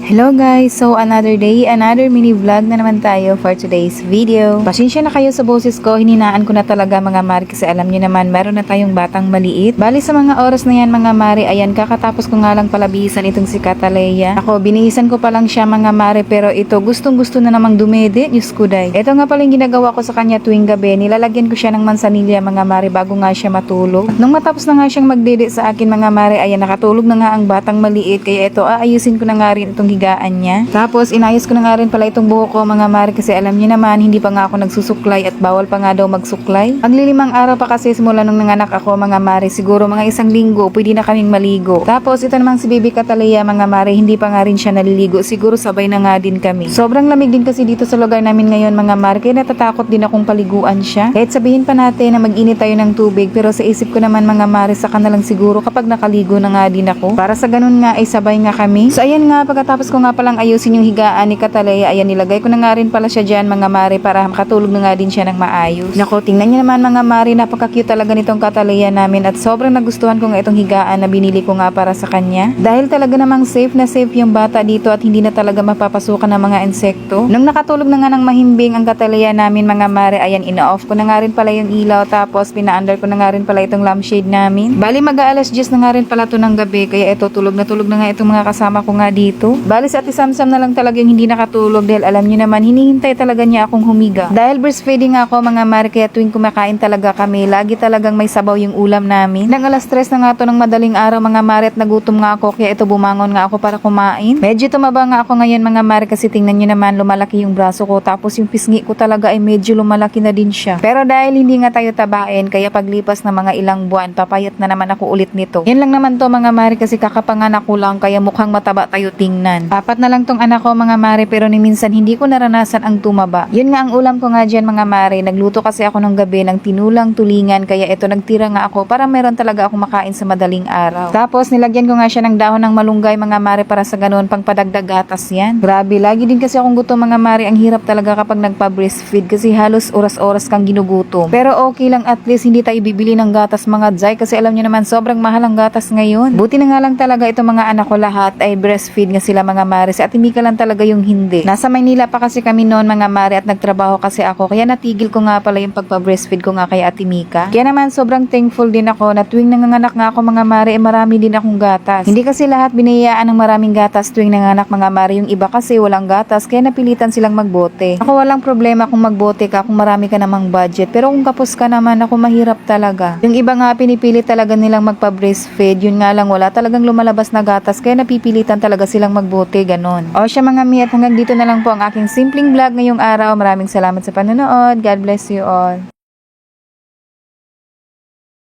Hello guys! So another day, another mini vlog na naman tayo for today's video. Pasensya na kayo sa boses ko, hininaan ko na talaga mga mari kasi alam niyo naman meron na tayong batang maliit. Bali sa mga oras na yan mga mari, ayan kakatapos ko nga lang pala bihisan itong si Cataleya. Ako binihisan ko pa lang siya mga mari pero ito gustong gusto na namang dumede, Diyos ko day. Ito nga pala yung ginagawa ko sa kanya tuwing gabi, nilalagyan ko siya ng mansanilya mga mari bago nga siya matulog. At nung matapos na nga siyang magdede sa akin mga mari, ayan nakatulog na nga ang batang maliit kaya ito aayusin ko na nga rin itong higaan niya. Tapos inayos ko na nga rin pala itong buhok ko mga mari kasi alam niyo naman hindi pa nga ako nagsusuklay at bawal pa nga daw magsuklay. Maglilimang araw pa kasi simula nung nanganak ako mga mari, siguro mga isang linggo pwede na kaming maligo. Tapos ito namang si Baby Cataleya mga mari, hindi pa nga rin siya naliligo, siguro sabay na nga din kami. Sobrang lamig din kasi dito sa lugar namin ngayon mga mari, kaya natatakot din akong paliguan siya. Kahit sabihin pa natin na mag-init tayo ng tubig, pero sa isip ko naman mga mari, saka na lang siguro kapag nakaligo na nga din ako. Para sa ganun nga ay sabay nga kami. So ayan nga, pagkatapos ko nga palang ayusin yung higaan ni Cataleya, ayan nilagay ko na nga rin pala siya dyan mga mari para makatulog na nga din siya ng maayos. Nako, tingnan niyo naman mga mari, napaka-cute talaga nitong Cataleya namin at sobrang nagustuhan ko nga itong higaan na binili ko nga para sa kanya. Dahil talaga namang safe na safe yung bata dito at hindi na talaga mapapasukan ng mga insekto. Nung nakatulog na nga ng mahimbing ang Cataleya namin mga mari, ayan ina-off ko na nga rin pala yung ilaw tapos pina-under ko na nga rin pala itong lampshade namin. Bali mag-aalas 10 na nga rin pala to ng gabi kaya ito tulog na nga itong mga kasama ko nga dito. Bali sa Ate Samsam na lang talaga yung hindi nakatulog dahil alam niyo naman hinihintay talaga niya akong humiga. Dahil breastfeeding ako mga mari, kaya tuwing kumakain talaga kami lagi talagang may sabaw yung ulam namin. Nang alas 3 na nga to ng madaling araw mga mari at nagutom nga ako kaya ito bumangon nga ako para kumain. Medyo tumaba nga ako ngayon mga mari kasi tingnan niyo naman lumalaki yung braso ko tapos yung pisngi ko talaga ay medyo lumalaki na din siya. Pero dahil hindi nga tayo tabain kaya paglipas ng mga ilang buwan papayat na naman ako ulit nito. Yan lang naman to mga mari kasi kakapanganak ko lang kaya mukhang mataba tayo tingnan. Apat na lang tong anak ko mga mari pero ni minsan hindi ko naranasan ang tumaba. Yun nga ang ulam ko nga dyan mga mari. Nagluto kasi ako ng gabi ng tinulang tulingan kaya ito nagtira nga ako para meron talaga ako makain sa madaling araw. Tapos nilagyan ko nga siya ng dahon ng malunggay mga mari para sa ganun pang padagdag gatas yan. Grabe, lagi din kasi akong gutom mga mari. Ang hirap talaga kapag nagpa-breastfeed kasi halos oras-oras kang ginugutom. Pero okay lang at least hindi tayo bibili ng gatas mga dzay kasi alam niyo naman sobrang mahal ang gatas ngayon. Buti na nga lang talaga itong mga anak ko lahat ay breastfeed nga sila mga mari. Si Ate Mika lang talaga yung hindi. Nasa Maynila pa kasi kami noon mga mari at nagtrabaho kasi ako kaya natigil ko nga pala yung pagpa-breastfeed ko nga kay Ate Mika. Kaya naman sobrang thankful din ako na tuwing nanganganak nga ako mga mari marami din akong gatas. Hindi kasi lahat binayaan ng maraming gatas tuwing nanganak mga mari, yung iba kasi walang gatas kaya napilitan silang magbote. Ako walang problema kung magbote ka kung marami ka namang budget pero kung kapos ka naman ako mahirap talaga. Yung iba nga pinipili talaga nilang magpa-breastfeed, yun nga lang wala talagang lumalabas na gatas kaya napipilitan talaga silang magbote ganon. O siya mga mi at hanggang dito na lang po ang aking simpleng vlog ngayong araw. Maraming salamat sa panonood. God bless you all.